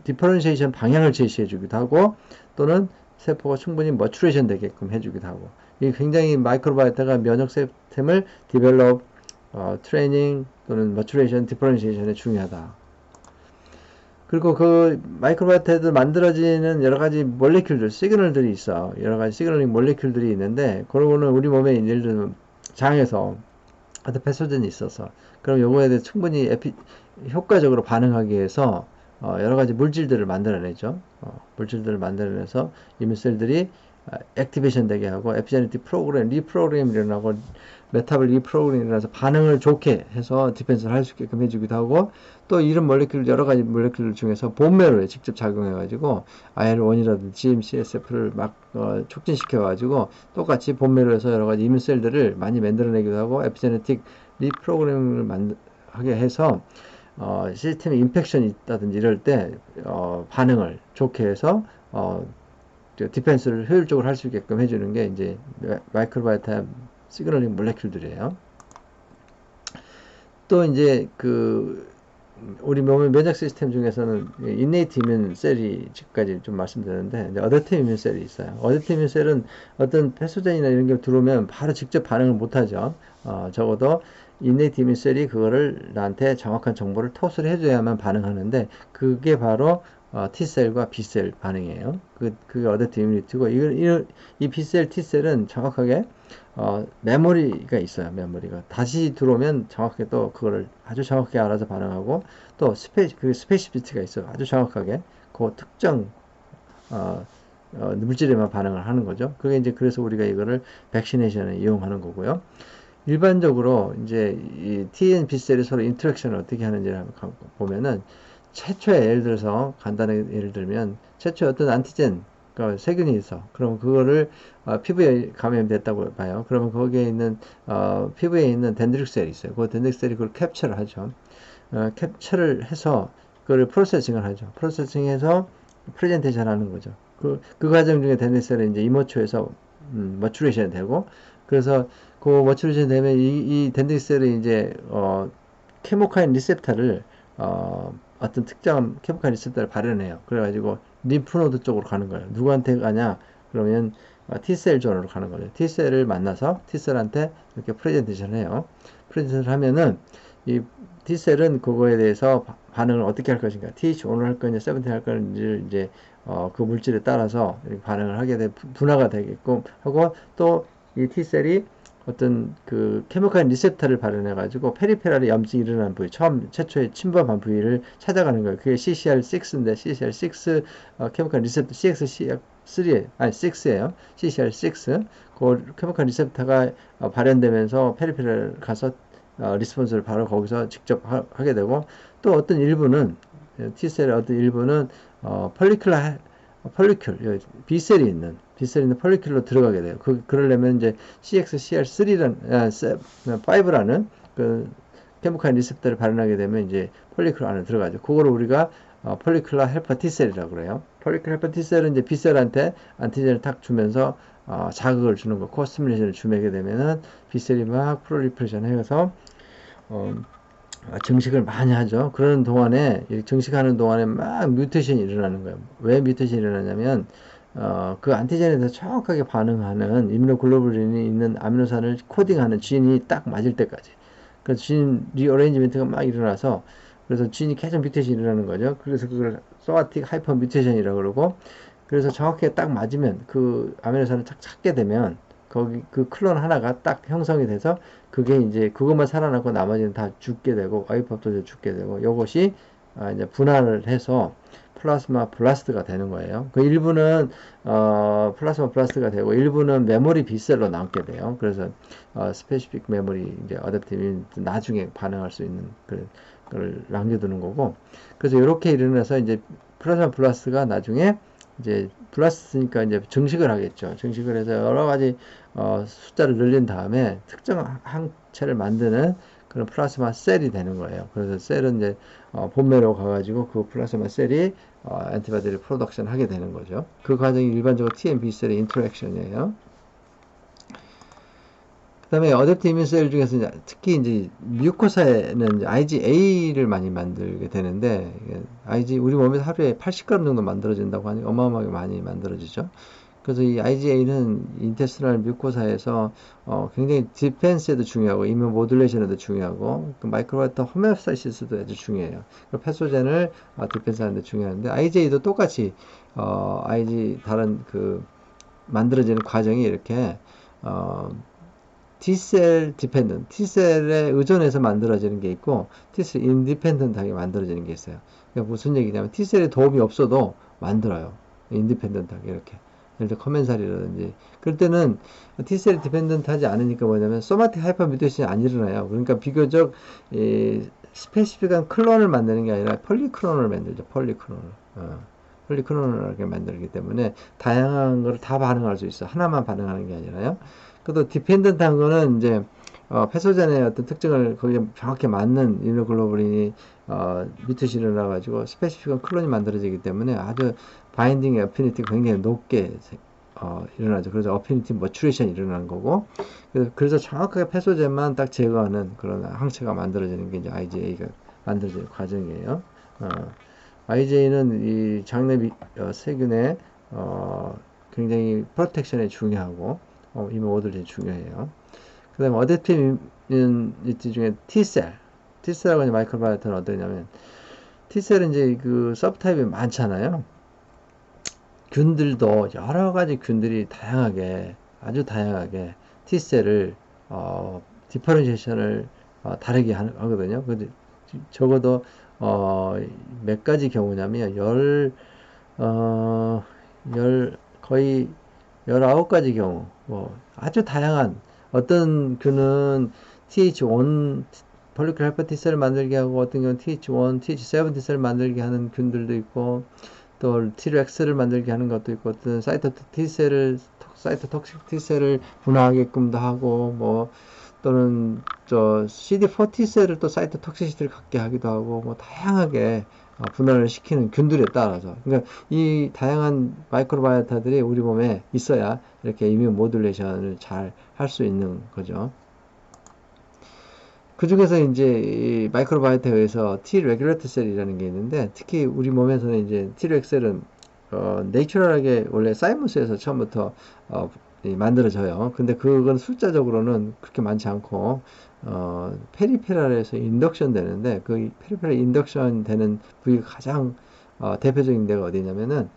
디퍼런시에이션 방향을 제시해 주기도 하고 또는 세포가 충분히 머추레이션 되게끔 해주기도 하고 이게 굉장히 마이크로바이오타가 면역 시스템을 디벨롭, 트레이닝 또는 머추레이션, 디퍼런시에이션에 중요하다. 그리고 그 마이크로바이오타에도 만들어지는 여러 가지 몰레큘들, 시그널들이 있어. 여러 가지 시그널링 몰레큘들이 있는데 그런 거는 우리 몸에 예를 들면 장에서 어떤 패소젠이 있어서 그럼 요거에 대해 충분히 효과적으로 반응하기 위해서 여러 가지 물질들을 만들어내죠. 물질들을 만들어내서 이민셀들이 액티베이션 되게 하고 에피제네틱 프로그램, 리프로그램이 일어나고 메타볼 리프로그램이 일어나서 반응을 좋게 해서 디펜스를 할 수 있게끔 해주기도 하고 또 이런 몰레큘 여러 가지 몰레큘 중에서 본매로에 직접 작용해가지고 IL-1이라든지 GM-CSF를 막 촉진시켜가지고 똑같이 본매로에서 여러 가지 이민셀들을 많이 만들어내기도 하고 에피제네틱 리프로그램을 하게 해서 시스템에 인펙션이 있다든지 이럴 때 반응을 좋게 해서 디펜스를 효율적으로 할 수 있게끔 해주는 게 이제 마이크로바이오타 시그널링 몰레큘들이에요. 또 이제 우리 몸의 면역 시스템 중에서는 인네이트 이뮨 셀이 지금까지 좀 말씀드렸는데 어댑티브 이뮨 셀이 있어요. 어댑티브 이뮨 셀은 어떤 패소젠이나 이런 게 들어오면 바로 직접 반응을 못하죠. 적어도 인네이트 이뮨 셀이 그거를 나한테 정확한 정보를 토스를 해줘야만 반응하는데 그게 바로 T셀과 B셀 반응이에요. 그게 어댑티브 이뮤니티고 이 B셀, T셀은 정확하게 메모리가 있어요. 메모리가 다시 들어오면 정확하게 또 그거를 아주 정확하게 알아서 반응하고 또 스페시피티가 있어요. 아주 정확하게 그 특정 물질에만 반응을 하는 거죠. 그게 이제 그래서 우리가 이거를 백시네이션에 이용하는 거고요. 일반적으로 이제 이 T and B 셀이 서로 인터랙션을 어떻게 하는지를 보면은 최초에 예를 들어서 간단하게 예를 들면 최초에 어떤 안티젠 그러니까 세균이 있어. 그럼 그거를 피부에 감염됐다고 봐요. 그러면 거기에 있는 피부에 있는 덴드릭 셀이 있어요. 그 덴드릭 셀이 그걸 캡처를 하죠. 캡처를 해서 그걸 프로세싱을 하죠. 프로세싱해서 프레젠테이션 하는 거죠. 그 과정 중에 덴드릭 셀은 이제 이모초에서 머추레이션 되고 그래서 그 머추레이션 되면 이 덴드릭 셀이 이제 케모카인 리셉터를 어떤 특정한 케모카인 리셉터를 발현해요. 그래가지고 림프노드 쪽으로 가는 거예요. 누구한테 가냐? 그러면 T셀 존으로 가는 거죠. T셀을 만나서 T셀한테 이렇게 프레젠테이션을 해요. 프레젠테이션을 하면은 이 T셀은 그거에 대해서 반응을 어떻게 할 것인가? TH1을 할 거냐, 17 할 거냐를 이제 그 물질에 따라서 이렇게 반응을 하게 돼 분화가 되게끔 하고 또 이 T셀이 어떤 그 케미컬 리셉터를 발현해 가지고 페리페랄에 염증이 일어나는 부위, 최초에 침범한 부위를 찾아가는 거예요. 그게 CCR6인데 CCR6 케미컬 리셉터 CXCR3 아니 6예요. CCR6 그 케미컬 리셉터가 발현되면서 페리페랄 가서 리스폰스를 바로 거기서 직접 하게 되고, 또 어떤 일부는 T셀의 어떤 일부는 펄리큘러 펄리큘, B셀이 있는 펄리큘로 들어가게 돼요. 그러려면 이제 CXCR3라는, 5라는 그 케미칼 리셉터를 발현하게 되면 이제 폴리큘 안에 들어가죠. 그거를 우리가 폴리큘러 헬퍼 T셀이라고 그래요. 폴리큘러 헬퍼 T셀은 이제 B셀한테 안티젠을 탁 주면서 자극을 주는 거, 코스티뮬레이션을 주게 되면은 B셀이 막 프롤리퍼레이션 해서 어, 증식을 많이 하죠. 그러는 동안에, 증식하는 동안에 막 뮤테이션이 일어나는 거예요. 왜 뮤테이션이 일어나냐면, 그 안티젠에 대해서 정확하게 반응하는 이뮤노글로불린이 있는 아미노산을 코딩하는 진이 딱 맞을 때까지. 그래서 진 리어레인지먼트가 막 일어나서, 그래서 진이 계속 뮤테이션이 일어나는 거죠. 그래서 그걸 소마틱 하이퍼 뮤테이션이라고 그러고, 그래서 정확하게 딱 맞으면, 그 아미노산을 딱 찾게 되면, 거기 그 클론 하나가 딱 형성이 돼서, 그게 이제 그것만 살아남고 나머지는 다 죽게 되고, 와이프업도 죽게 되고, 요것이 이제 분할을 해서 플라스마 블라스트가 되는 거예요. 그 일부는 플라스마 블라스트가 되고, 일부는 메모리 B셀로 남게 돼요. 그래서 스페시픽 메모리, 이제 어댑티브 나중에 반응할 수 있는 그걸 남겨두는 거고, 그래서 이렇게 일어나서 이제 플라스마 블라스트가 나중에 이제 블라스트니까 이제 증식을 하겠죠. 증식을 해서 여러 가지 숫자를 늘린 다음에 특정 항체를 만드는 그런 플라스마 셀이 되는 거예요. 그래서 셀은 이제 본매로 가가지고 그 플라스마 셀이 엔티바디를 프로덕션 하게 되는 거죠. 그 과정이 일반적으로 T and B 셀의 인터랙션이에요. 그 다음에 어댑티브 이뮨 셀 중에서 이제 특히 이제 뮤코사에는 이제 IgA를 많이 만들게 되는데, 우리 몸에서 하루에 80g 정도 만들어진다고 하니 어마어마하게 많이 만들어지죠. 그래서 이 IgA는 인테스트럴 뮤코사에서 굉장히 디펜스에도 중요하고 이뮤 모듈레이션에도 중요하고 그 마이크로바이터 호메오스타시스도 아주 중요해요. 그 패소젠을 디펜스하는 데 중요한데, IgA도 똑같이 다른 그 만들어지는 과정이 이렇게 T셀 디펜던트, T셀에 의존해서 만들어지는 게 있고 T셀 인디펜던트하게 만들어지는 게 있어요. 그러니까 무슨 얘기냐면 T셀에 도움이 없어도 만들어요. 인디펜던트하게 이렇게. 예를 들어 커멘살이라든지. 그럴 때는 T셀이 디펜던트 하지 않으니까 뭐냐면 소마틱 하이퍼 뮤테이션이 안 일어나요. 그러니까 비교적 스페시픽한 클론을 만드는 게 아니라 폴리클론을 만들죠. 폴리클론을 만들기 때문에 다양한 걸 다 반응할 수 있어. 하나만 반응하는 게 아니라요. 그래도 디펜던트한 거는 이제 패소젠의 어떤 특징을 거기에 정확히 맞는 이뮤노글로불린이 뮤테이션이 일어나가지고 스페시픽한 클론이 만들어지기 때문에 아주 바인딩의 어피니티가 굉장히 높게 일어나죠. 그래서 어피니티 머추레이션이 일어나는 거고, 그래서 정확하게 패소젠만 딱 제거하는 그런 항체가 만들어지는 게 이제 IgA가 만들어지는 과정이에요. IgA는 이 장내 세균의 굉장히 프로텍션에 중요하고 이모들이 중요해요. 그 다음에 어댑티브 이뮤니티 중에 T셀하고 마이크로바이오타는 어떠냐면, T셀은 이제 그 서브타입이 많잖아요. 균들도 여러 가지 균들이 아주 다양하게 T셀을 디퍼런시에이션을 다르게 하거든요. 근데 적어도 몇 가지 경우냐면 거의 19가지 경우, 아주 다양한, 어떤 균은 TH1 폴리클 헬퍼 T셀을 만들게 하고, 어떤 경우는 TH1, TH7 T셀을 만들게 하는 균들도 있고, 또 Trex를 만들게 하는 것도 있고, 어떤 사이토톡식 T셀을 분화하게끔도 하고, 또는 CD4 T셀을 또 사이토톡시시티를 갖게 하기도 하고, 다양하게 분할을 시키는 균들에 따라서, 그러니까 이 다양한 마이크로바이오타들이 우리 몸에 있어야 이렇게 이뮤 모듈레이션을 잘 할 수 있는 거죠. 그 중에서 이제 이 마이크로바이오타에 의해서 T 레귤레터 셀이라는 게 있는데, 특히 우리 몸에서는 이제 T 레귤 셀은 내추럴하게 원래 사이머스에서 처음부터 만들어져요. 근데 그건 숫자적으로는 그렇게 많지 않고 페리페랄에서 인덕션 되는데, 그 페리페랄 인덕션 되는 부위가 가장 대표적인 데가 어디냐면은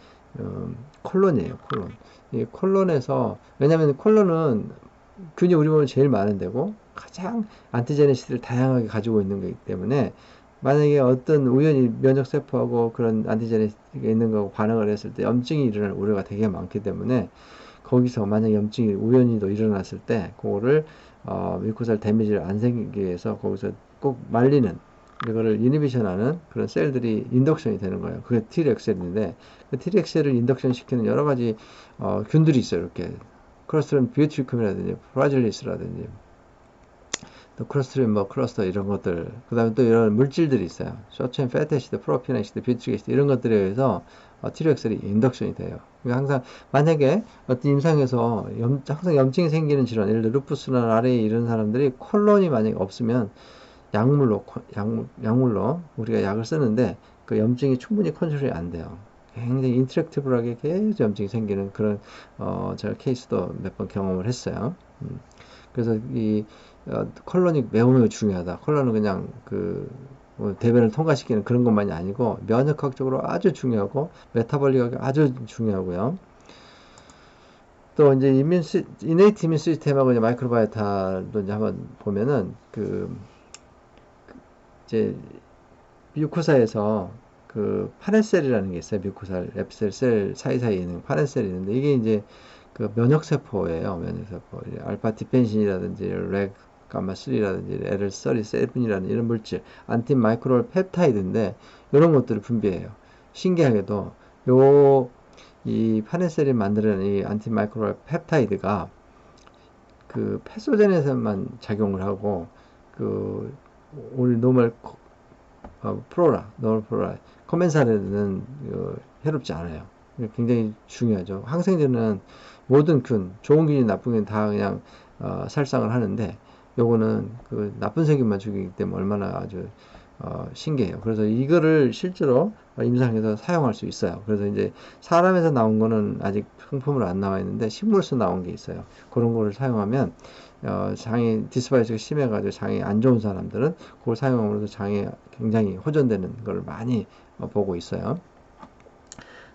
콜론이에요. 콜론. 이 콜론에서, 왜냐면 콜론은 균이 우리 몸에 제일 많은 데고 가장 안티제네시스를 다양하게 가지고 있는 거기 때문에 만약에 어떤 우연히 면역세포하고 그런 안티제네시스가 있는 거하고 반응을 했을 때 염증이 일어날 우려가 되게 많기 때문에 거기서 만약 염증이 우연히도 일어났을 때 그거를 뮤코살 데미지를 안 생기기 위해서 거기서 꼭 말리는 이거를 이니비션하는 그런 셀들이 인덕션이 되는 거예요. 그게 T렉셀인데 그 T렉셀을 인덕션 시키는 여러 가지 균들이 있어요. 이렇게 크로스트림 비오트리쿰이라든지 프라질리스라든지 또 크로스트림 뭐 클러스터 이런 것들 그 다음에 또 이런 물질들이 있어요. 쇼체인 패티시드, 프로피네시드, 뷰트리게시드 이런 것들에 의해서 T렉셀이 인덕션이 돼요. 그러니까 항상 만약에 어떤 임상에서 항상 염증이 생기는 질환, 예를 들어 루푸스나 RA 이런 사람들이 콜론이 만약에 없으면 약물로 우리가 약을 쓰는데 그 염증이 충분히 컨트롤이 안 돼요. 굉장히 인트랙티브하게 계속 염증이 생기는 그런 제가 케이스도 몇 번 경험을 했어요. 그래서 이 콜론이 매우 중요하다. 콜론은 그냥 뭐 대변을 통과시키는 그런 것만이 아니고 면역학적으로 아주 중요하고 메타볼릭하게 아주 중요하고요. 또 이제 이네이트 이민 시스템하고 이제 마이크로바이오타도 이제 한번 보면은 이제 뮤코사에서 파네셀이라는 게 있어요. 뮤코사 에피셀 셀 사이사이에 있는 파네셀이 있는데 이게 이제 면역세포예요. 면역세포. 알파 디펜신이라든지 렉 가마 3라든지 LR37이라는 이런 물질, 안티 마이크로럴 펩타이드인데 이런 것들을 분비해요. 신기하게도 이 파네셀이 만드는 이 안티 마이크로럴 펩타이드가 패소젠에서만 작용을 하고 우리 노멀 노멀 플로라 코멘살에는 해롭지 않아요. 굉장히 중요하죠. 항생제는 모든 균, 좋은 균이 나쁜 균 다 그냥 살상을 하는데 요거는 나쁜 세균만 죽이기 때문에 얼마나 아주 신기해요. 그래서 이거를 실제로 임상에서 사용할 수 있어요. 그래서 이제 사람에서 나온 거는 아직 상품으로 안 나와 있는데 식물에서 나온 게 있어요. 그런 거를 사용하면 장이 디스바이스가 심해가지고 장이 안 좋은 사람들은 그걸 사용함으로써 장이 굉장히 호전되는 걸 많이 보고 있어요.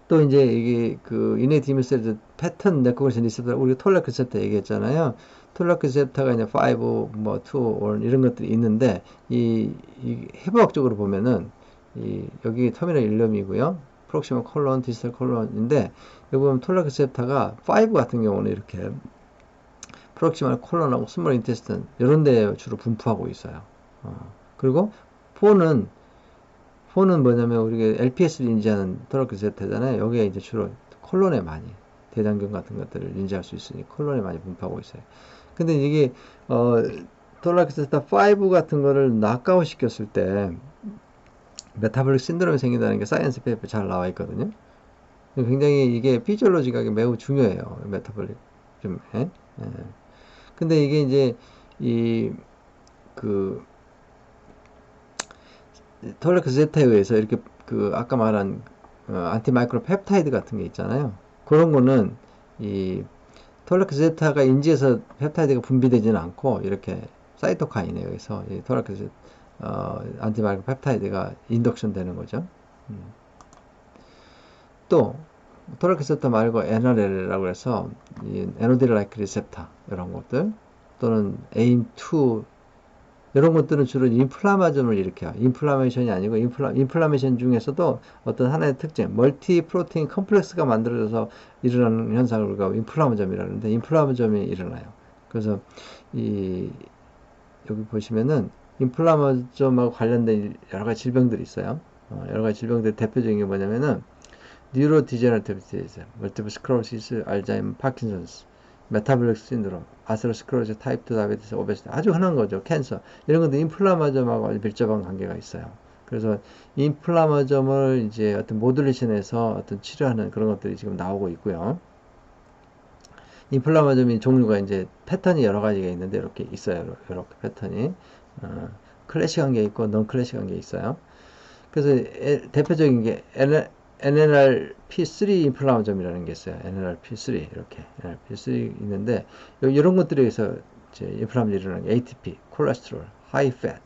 또 이제 이게 이네 디미셀드 패턴 네코그레션 리셉터 우리가 톨락 리셉터 얘기했잖아요. 톨락 리셉터가 이제 5, 뭐 2, 1 이런 것들이 있는데 이 해부학적으로 보면은 여기 터미널 일렘이고요. 프록시멀 콜론, 디스탈 콜론인데 여기 보면 톨락 리셉터가 5 같은 경우는 이렇게 프록시멀 콜론하고 스몰 인테스틴 이런 데 주로 분포하고 있어요. 그리고 4는 뭐냐면 우리가 LPS를 인지하는 톨락 리셉터잖아요. 여기에 이제 주로 콜론에 많이 대장균 같은 것들을 인지할 수 있으니 콜론에 많이 분포하고 있어요. 근데 이게 톨락 리셉터 5 같은 거를 낙아웃 시켰을 때 메타볼릭 신드롬이 생긴다는 게 사이언스 페이퍼에 잘 나와 있거든요. 굉장히 이게 피지올로지가 매우 중요해요. 메타볼릭 좀 근데 이게 이제 톨렉 제타에 의해서 이렇게 아까 말한 안티마이크로 펩타이드 같은 게 있잖아요. 그런 거는 이 톨렉 제타가 인지해서 펩타이드가 분비되지는 않고 이렇게 사이토카인에 의해서 이 톨렉 안티마이크로 펩타이드가 인덕션 되는 거죠. 또 톨렉 제타 말고 NRL이라고 해서 이 에노딜 라이크 리셉터 이런 것들 또는 AIM2 이런 것들은 주로 인플라마점을 일으켜요. 인플라메이션이 아니고 인플라메이션 중에서도 어떤 하나의 특징, 멀티 프로테인 컴플렉스가 만들어져서 일어나는 현상을 우리가 인플라마점이라는데 인플라마점이 일어나요. 그래서 여기 보시면은 인플라마점하고 관련된 여러 가지 질병들이 있어요. 여러 가지 질병들 대표적인 게 뭐냐면은 뉴로디제너티브 디지즈, 멀티플 스크로시스, 알츠하이머, 파킨슨스, 메타볼릭 신드롬, 아스로스크로즈, 타입 2 다이아베티스, 오베시티 아주 흔한 거죠. 캔서 이런 것도 인플라마점하고 아주 밀접한 관계가 있어요. 그래서 인플라마점을 이제 어떤 모듈레이션에서 어떤 치료하는 그런 것들이 지금 나오고 있고요. 인플라마점이 종류가 이제 패턴이 여러 가지가 있는데 이렇게 있어요. 이렇게 패턴이 클래식한 게 있고 넌 클래식한 게 있어요. 그래서 대표적인 게 NLRP3 인플라마점이라는 게 있어요. NLRP3 이렇게 NLRP3 있는데 이런 것들에 의해서 이제 인플라마점이 일어나는 게 ATP, 콜레스테롤, 하이 팻,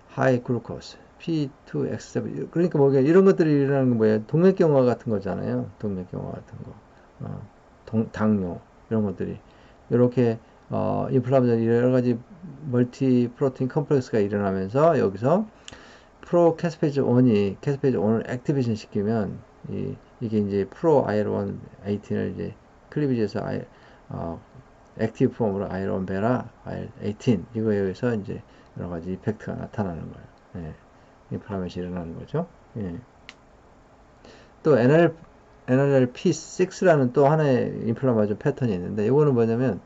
하이 글루코스, P2X7 그러니까 뭐게 이런 것들이 일어나는 게 뭐예요? 동맥경화 같은 거잖아요. 동맥경화 같은 거, 당뇨 이런 것들이 이렇게 인플라메이션 여러 가지 멀티 프로틴 컴플렉스가 일어나면서 여기서 프로 캐스페이즈 1이 캐스페이즈 1을 액티베이션 시키면 이게 이제 프로 IL-1 18을 이제 클리비지에서 액티브 폼으로 IL-1 베라 IL-18 이거에 의해서 이제 여러 가지 이펙트가 나타나는 거예요. 예. 인플라메이션이 일어나는 거죠. 예. 또 NLRP6라는 또 하나의 인플라메이션 패턴이 있는데 이거는 뭐냐면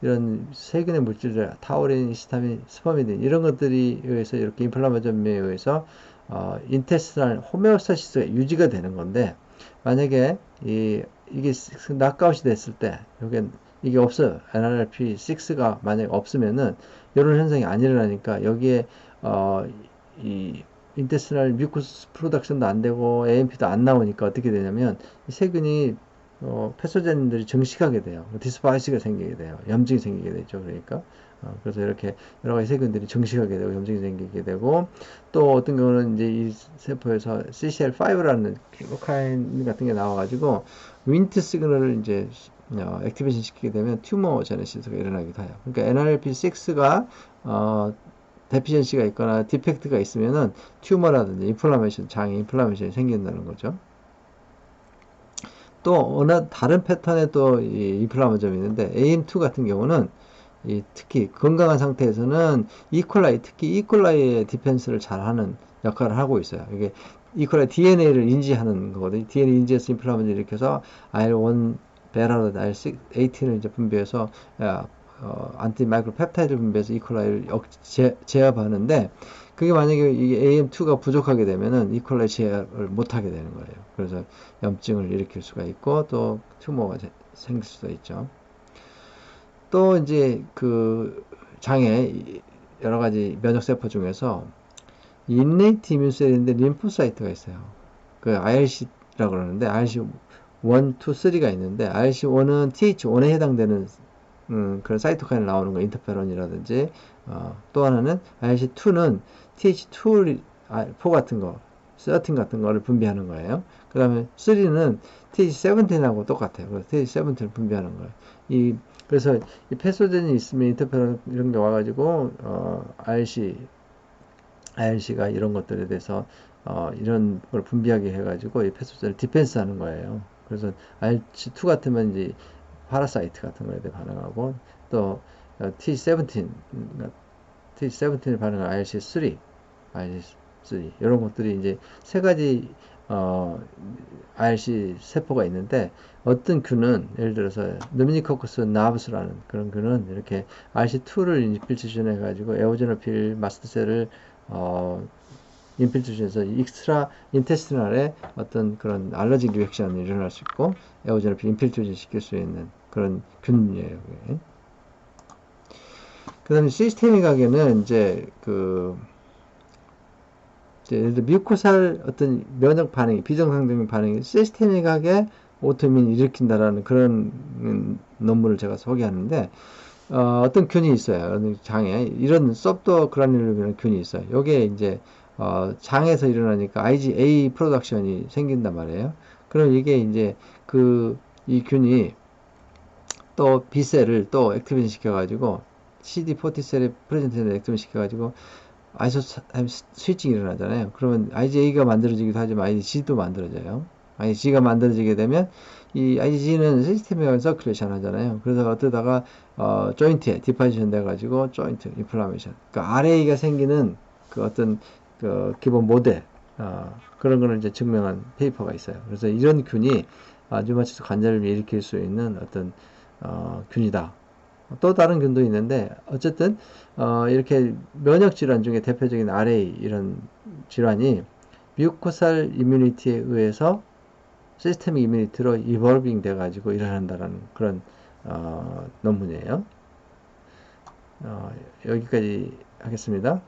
이런 세균의 물질들 타우린, 히스타민, 스퍼미딘 이런 것들이 의해서 이렇게 인플라메이션에 의해서 인테스티널 호메오스타시스가 유지가 되는 건데 만약에 이게 낙아웃이 됐을 때 이게 없어요. NLRP6가 만약에 없으면은 이런 현상이 안 일어나니까 여기에 이 인테스티널 뮤코스 프로덕션도 안 되고 AMP도 안 나오니까 어떻게 되냐면 이 세균이 패소젠들이 증식하게 돼요. 디스바이시가 생기게 돼요. 염증이 생기게 되죠. 그러니까 그래서 이렇게 여러 가지 세균들이 증식하게 되고 염증이 생기게 되고 또 어떤 경우는 이제 이 세포에서 CCL5라는 키모카인 같은 게 나와가지고 윈트 시그널을 이제 액티베이션 시키게 되면 튜머 제네시스가 일어나기도 해요. 그러니까 NLRP6가 데피션시가 있거나 디펙트가 있으면은 튜머라든지 인플라메이션, 장에 인플라메이션이 생긴다는 거죠. 또 어느 다른 패턴의 또 인플라메이션이 있는데 AM2 같은 경우는 특히 건강한 상태에서는 특히 이콜라이의 디펜스를 잘하는 역할을 하고 있어요. 이게 이콜라이 DNA를 인지하는 거거든요. DNA 인지해서 인플라메이션을 일으켜서 IL-1 베라라든 IL-18을 이제 분비해서 안티마이크로 펩타이드를 분비해서 이콜라이를 제압하는데 그게 만약에 이게 AM2가 부족하게 되면은 이콜라이 제압을 못하게 되는 거예요. 그래서 염증을 일으킬 수가 있고 또 튜머가 생길 수도 있죠. 또 이제 그 장에 여러 가지 면역세포 중에서 인네이트 이뮨셀인데 림포사이트가 있어요. 그 IRC라고 그러는데 IRC 1, 2, 3가 있는데 IRC1은 TH1에 해당되는 그런 사이토카인 나오는 거 인터페론이라든지 또 하나는 IRC2는 TH2 같은 거 13 같은 거를 분비하는 거예요. 그 다음에 3는 TH17하고 똑같아요. 그래서 TH17을 분비하는 거예요. 그래서 이 패소젠이 있으면 인터페론 이런 게 와가지고 IRC가 이런 것들에 대해서 이런 걸 분비하게 해가지고 이 패소젠을 디펜스 하는 거예요. 그래서 IRC2 같으면 이제 파라사이트 같은 거에 대해 반응하고 또 T17에 반응하는 IRC3 이런 것들이 이제 세 가지 IRC 세포가 있는데 어떤 균은 예를 들어서 느미니코커스 나브스라는 그런 균은 이렇게 IRC2를 인필트레이션 해가지고 에오제노필 마스트셀을 인필트레이션해서 익스트라 인테스티널에 어떤 그런 알러지 리액션이 일어날 수 있고 에오제노필 인필트레이션 시킬 수 있는 그런 균이에요. 그 다음에 시스테믹하게는 이제 예를 들어 뮤코살 어떤 면역 반응이 비정상적인 반응이 시스테믹하게 오토이민을 일으킨다라는 그런 논문을 제가 소개하는데 어떤 균이 있어요. 어느 장에 이런 섭도그라듈이라는 균이 있어요. 요게 이제 장에서 일어나니까 IgA 프로덕션이 생긴단 말이에요. 그럼 이게 이제 이 균이 또 B셀을 또 액티베이션 시켜가지고 CD40셀의 프레젠테이션을 액티베이션 시켜가지고 아이소타임 스위칭이 일어나잖아요. 그러면 IgA가 만들어지기도 하지만 IgG도 만들어져요. IgG가 만들어지게 되면 이 IgG는 시스템에 서큘레이션 하잖아요. 그래서 어떠다가 조인트에 디파지션 돼가지고 조인트 인플라메이션. 그러니까 RA가 생기는 그 어떤 그 기본 모델 그런 거를 이제 증명한 페이퍼가 있어요. 그래서 이런 균이 류마티스 관절을 일으킬 수 있는 어떤 균이다. 또 다른 균도 있는데 어쨌든 이렇게 면역 질환 중에 대표적인 RA 이런 질환이 뮤코살 이뮤니티에 의해서 시스테믹 이뮤니티로 이볼빙 돼 가지고 일어난다라는 그런 논문이에요. 여기까지 하겠습니다.